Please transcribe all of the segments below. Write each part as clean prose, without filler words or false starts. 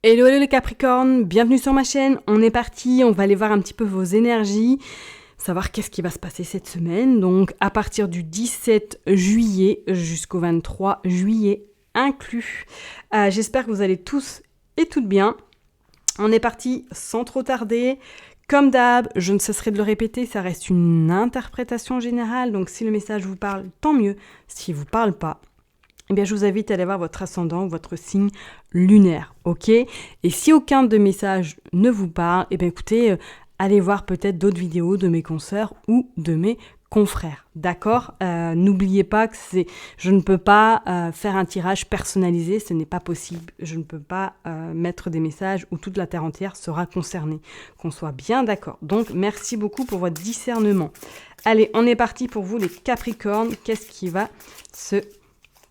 Hello, hello les Capricornes, bienvenue sur ma chaîne. On est parti, on va aller voir un petit peu vos énergies, savoir qu'est-ce qui va se passer cette semaine. Donc à partir du 17 juillet jusqu'au 23 juillet inclus. J'espère que vous allez tous et toutes bien. On est parti sans trop tarder. Comme d'hab, je ne cesserai de le répéter, ça reste une interprétation générale. Donc si le message vous parle, tant mieux. S'il ne vous parle pas, eh bien, je vous invite à aller voir votre ascendant, votre signe lunaire, ok? Et si aucun de mes messages ne vous parle, eh bien, écoutez, allez voir peut-être d'autres vidéos de mes consoeurs ou de mes confrères, d'accord? N'oubliez pas que je ne peux pas faire un tirage personnalisé, ce n'est pas possible. Je ne peux pas mettre des messages où toute la terre entière sera concernée, qu'on soit bien d'accord. Donc, merci beaucoup pour votre discernement. Allez, on est parti pour vous les Capricornes. Qu'est-ce qui va se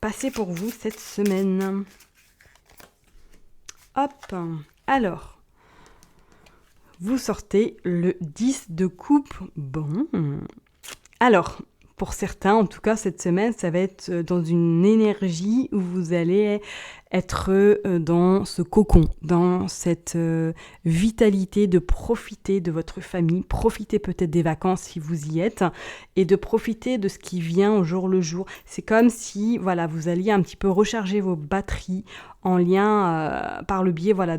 passer pour vous cette semaine? Hop, alors, vous sortez le 10 de coupe. Bon, alors, pour certains, en tout cas, cette semaine, ça va être dans une énergie où vous allez être dans ce cocon, dans cette vitalité de profiter de votre famille, profiter peut-être des vacances si vous y êtes, et de profiter de ce qui vient au jour le jour. C'est comme si, voilà, vous alliez un petit peu recharger vos batteries en lien par le biais, voilà,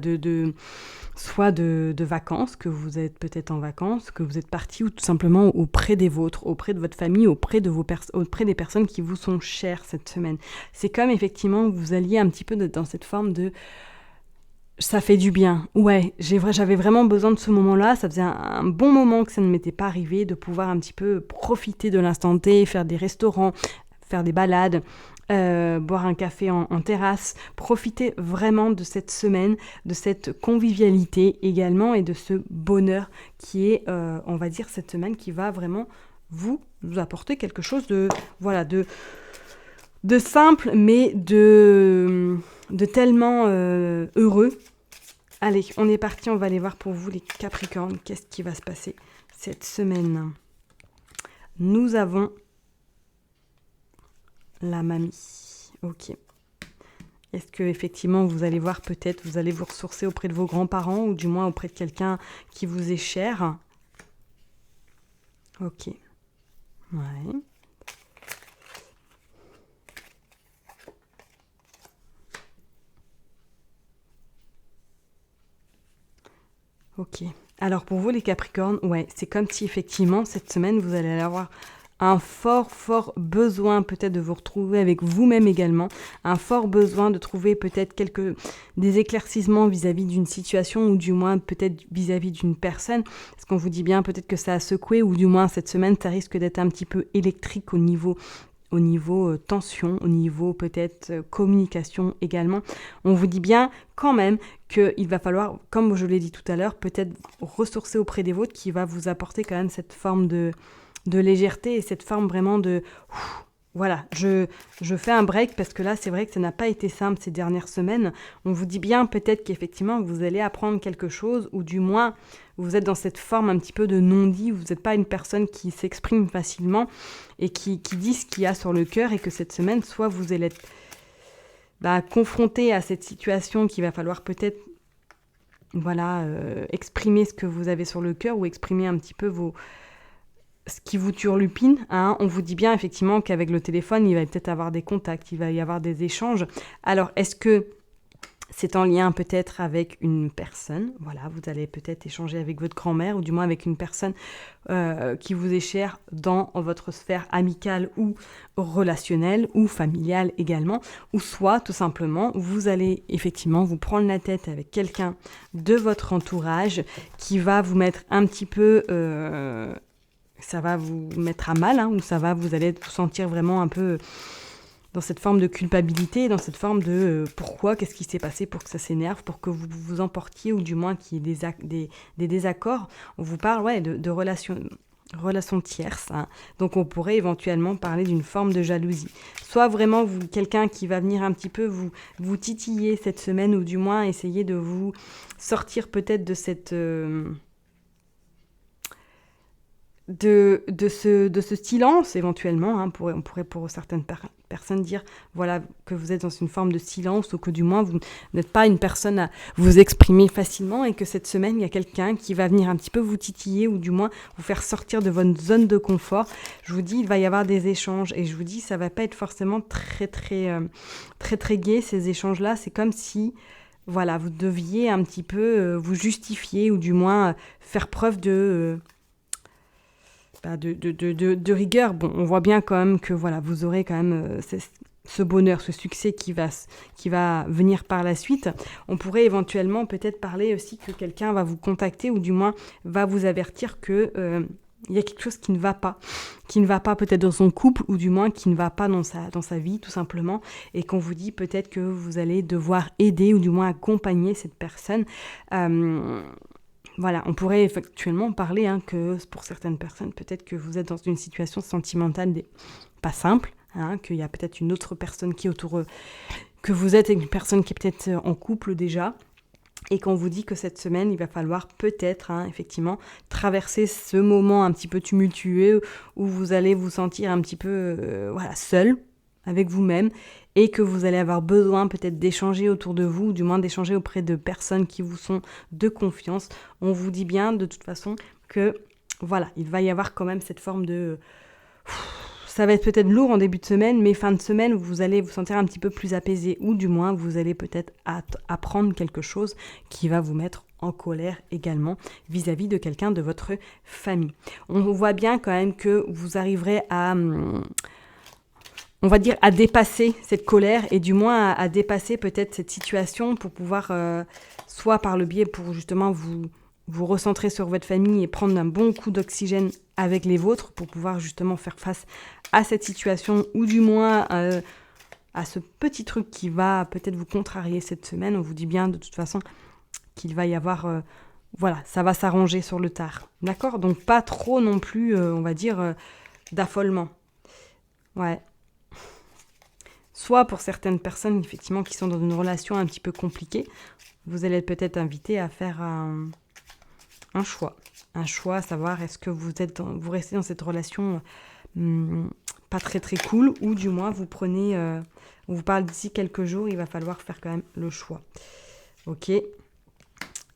soit de vacances, que vous êtes peut-être en vacances, que vous êtes parti, ou tout simplement auprès des vôtres, auprès de votre famille, auprès des personnes qui vous sont chères cette semaine. C'est comme effectivement vous alliez un petit peu dans cette forme de ça fait du bien. Ouais, j'avais vraiment besoin de ce moment-là. Ça faisait un bon moment que ça ne m'était pas arrivé, de pouvoir un petit peu profiter de l'instant T, faire des restaurants, faire des balades, boire un café en terrasse, profiter vraiment de cette semaine, de cette convivialité également et de ce bonheur qui est, on va dire, cette semaine qui va vraiment vous apporter quelque chose de, voilà, de simple, mais de tellement heureux. Allez, on est parti, on va aller voir pour vous les Capricornes, qu'est-ce qui va se passer cette semaine. Nous avons la mamie. Ok. Est-ce que effectivement vous allez voir peut-être, vous allez vous ressourcer auprès de vos grands-parents ou du moins auprès de quelqu'un qui vous est cher? Ok. Ouais. Ok. Alors pour vous les Capricornes, ouais, c'est comme si effectivement cette semaine vous allez avoir un fort besoin peut-être de vous retrouver avec vous-même également, un fort besoin de trouver peut-être des éclaircissements vis-à-vis d'une situation ou du moins peut-être vis-à-vis d'une personne, parce qu'on vous dit bien peut-être que ça a secoué ou du moins cette semaine ça risque d'être un petit peu électrique au niveau tension, au niveau peut-être communication également. On vous dit bien quand même qu'il va falloir, comme je l'ai dit tout à l'heure, peut-être ressourcer auprès des vôtres qui va vous apporter quand même cette forme de légèreté et cette forme vraiment de... Voilà, je fais un break parce que là, c'est vrai que ça n'a pas été simple ces dernières semaines. On vous dit bien peut-être qu'effectivement, vous allez apprendre quelque chose ou du moins, vous êtes dans cette forme un petit peu de non-dit. Vous n'êtes pas une personne qui s'exprime facilement et qui dit ce qu'il y a sur le cœur et que cette semaine, soit vous allez être confronté à cette situation qu'il va falloir peut-être exprimer ce que vous avez sur le cœur ou exprimer un petit peu ce qui vous turlupine, hein. On vous dit bien effectivement qu'avec le téléphone, il va peut-être avoir des contacts, il va y avoir des échanges. Alors, est-ce que c'est en lien peut-être avec une personne? Voilà, vous allez peut-être échanger avec votre grand-mère ou du moins avec une personne qui vous est chère dans votre sphère amicale ou relationnelle ou familiale également. Ou soit, tout simplement, vous allez effectivement vous prendre la tête avec quelqu'un de votre entourage qui va vous mettre un petit peu... ça va vous mettre à mal, hein, ou vous allez vous sentir vraiment un peu dans cette forme de culpabilité, dans cette forme de pourquoi, qu'est-ce qui s'est passé pour que ça s'énerve, pour que vous vous emportiez, ou du moins qu'il y ait des désaccords. On vous parle de relations tierces, hein. Donc on pourrait éventuellement parler d'une forme de jalousie. Soit vraiment quelqu'un qui va venir un petit peu vous titiller cette semaine, ou du moins essayer de vous sortir peut-être de cette... de ce silence éventuellement, hein, on pourrait pour certaines personnes dire voilà, que vous êtes dans une forme de silence ou que du moins vous n'êtes pas une personne à vous exprimer facilement et que cette semaine il y a quelqu'un qui va venir un petit peu vous titiller ou du moins vous faire sortir de votre zone de confort. Je vous dis, il va y avoir des échanges et je vous dis, ça va pas être forcément très gai ces échanges-là. C'est comme si voilà, vous deviez un petit peu vous justifier ou du moins faire preuve de rigueur. Bon, on voit bien quand même que voilà, vous aurez quand même ce bonheur, ce succès qui va venir par la suite. On pourrait éventuellement peut-être parler aussi que quelqu'un va vous contacter ou du moins va vous avertir que il y a quelque chose qui ne va pas peut-être dans son couple ou du moins qui ne va pas dans sa vie tout simplement et qu'on vous dit peut-être que vous allez devoir aider ou du moins accompagner cette personne. Voilà, on pourrait effectivement parler que pour certaines personnes, peut-être que vous êtes dans une situation sentimentale pas simple, qu'il y a peut-être une autre personne qui est autour, que vous êtes une personne qui est peut-être en couple déjà, et qu'on vous dit que cette semaine, il va falloir peut-être, effectivement, traverser ce moment un petit peu tumultueux où vous allez vous sentir un petit peu seul avec vous-même et que vous allez avoir besoin peut-être d'échanger autour de vous, ou du moins d'échanger auprès de personnes qui vous sont de confiance. On vous dit bien de toute façon que voilà, il va y avoir quand même cette forme de... Ça va être peut-être lourd en début de semaine, mais fin de semaine, vous allez vous sentir un petit peu plus apaisé, ou du moins vous allez peut-être apprendre quelque chose qui va vous mettre en colère également vis-à-vis de quelqu'un de votre famille. On voit bien quand même que vous arriverez à... on va dire à dépasser cette colère et du moins à dépasser peut-être cette situation pour pouvoir, soit par le biais pour justement vous recentrer sur votre famille et prendre un bon coup d'oxygène avec les vôtres pour pouvoir justement faire face à cette situation ou du moins à ce petit truc qui va peut-être vous contrarier cette semaine. On vous dit bien de toute façon qu'il va y avoir... voilà, ça va s'arranger sur le tard. D'accord ? Donc pas trop non plus, on va dire, d'affolement. Ouais. Soit pour certaines personnes, effectivement, qui sont dans une relation un petit peu compliquée, vous allez peut-être invité à faire un choix. Un choix, à savoir est-ce que vous restez dans cette relation pas très très cool ou du moins vous prenez... on vous parle d'ici quelques jours, il va falloir faire quand même le choix. Ok. Et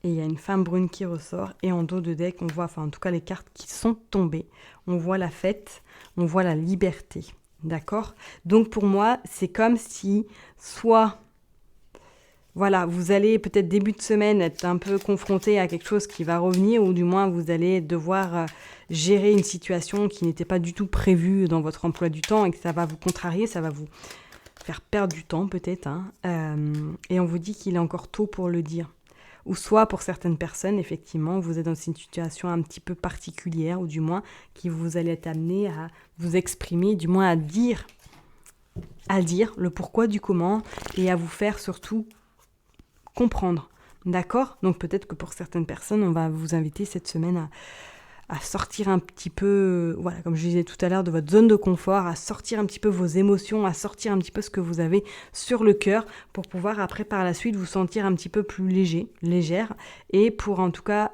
il y a une femme brune qui ressort et en dos de deck, on voit, enfin en tout cas les cartes qui sont tombées. On voit la fête, on voit la liberté. D'accord ? Donc pour moi, c'est comme si soit, voilà, vous allez peut-être début de semaine être un peu confronté à quelque chose qui va revenir ou du moins vous allez devoir gérer une situation qui n'était pas du tout prévue dans votre emploi du temps et que ça va vous contrarier, ça va vous faire perdre du temps peut-être. Et on vous dit qu'il est encore tôt pour le dire. Ou soit pour certaines personnes, effectivement, vous êtes dans une situation un petit peu particulière, ou du moins qui vous allez être amené à vous exprimer, du moins à dire le pourquoi du comment, et à vous faire surtout comprendre. D'accord ? Donc peut-être que pour certaines personnes, on va vous inviter cette semaine à sortir un petit peu, voilà, comme je disais tout à l'heure, de votre zone de confort, à sortir un petit peu vos émotions, à sortir un petit peu ce que vous avez sur le cœur pour pouvoir après par la suite vous sentir un petit peu plus légère et pour en tout cas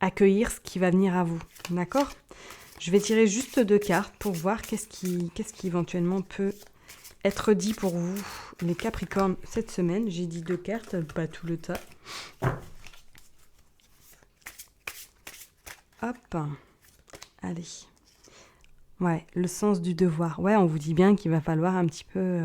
accueillir ce qui va venir à vous. D'accord ? Je vais tirer juste 2 cartes pour voir qu'est-ce qui éventuellement peut être dit pour vous, les Capricornes, cette semaine. J'ai dit 2 cartes, pas tout le tas. Hop, allez. Ouais, le sens du devoir. Ouais, on vous dit bien qu'il va falloir un petit peu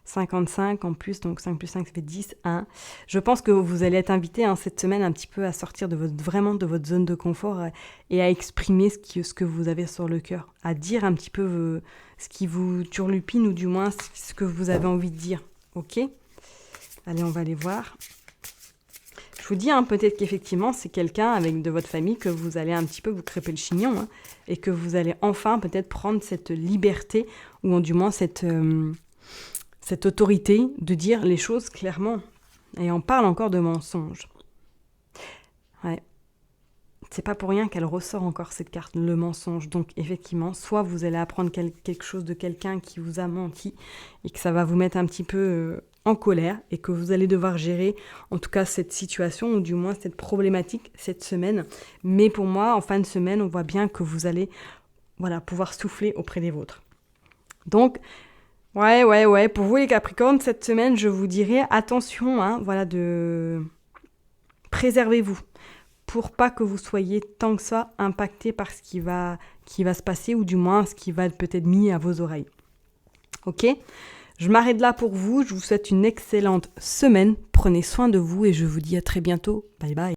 55 en plus, donc 5 plus 5, ça fait 10, 1. Je pense que vous allez être invité cette semaine un petit peu à sortir vraiment de votre zone de confort et à exprimer ce que vous avez sur le cœur, à dire un petit peu ce qui vous turlupine ou du moins ce que vous avez envie de dire. Ok ? Allez, on va aller voir. Je vous dis, peut-être qu'effectivement, c'est quelqu'un de votre famille que vous allez un petit peu vous crêper le chignon et que vous allez enfin peut-être prendre cette liberté ou du moins cette autorité de dire les choses clairement. Et on parle encore de mensonges. Ouais. C'est pas pour rien qu'elle ressort encore cette carte, le mensonge. Donc effectivement, soit vous allez apprendre quelque chose de quelqu'un qui vous a menti et que ça va vous mettre un petit peu en colère et que vous allez devoir gérer en tout cas cette situation ou du moins cette problématique cette semaine. Mais pour moi, en fin de semaine, on voit bien que vous allez pouvoir souffler auprès des vôtres. Donc, ouais, pour vous les Capricornes, cette semaine, je vous dirais attention, de préservez-vous pour pas que vous soyez tant que ça impacté par ce qui va se passer ou du moins ce qui va être peut-être mis à vos oreilles. Ok ? Je m'arrête là pour vous. Je vous souhaite une excellente semaine. Prenez soin de vous et je vous dis à très bientôt. Bye bye.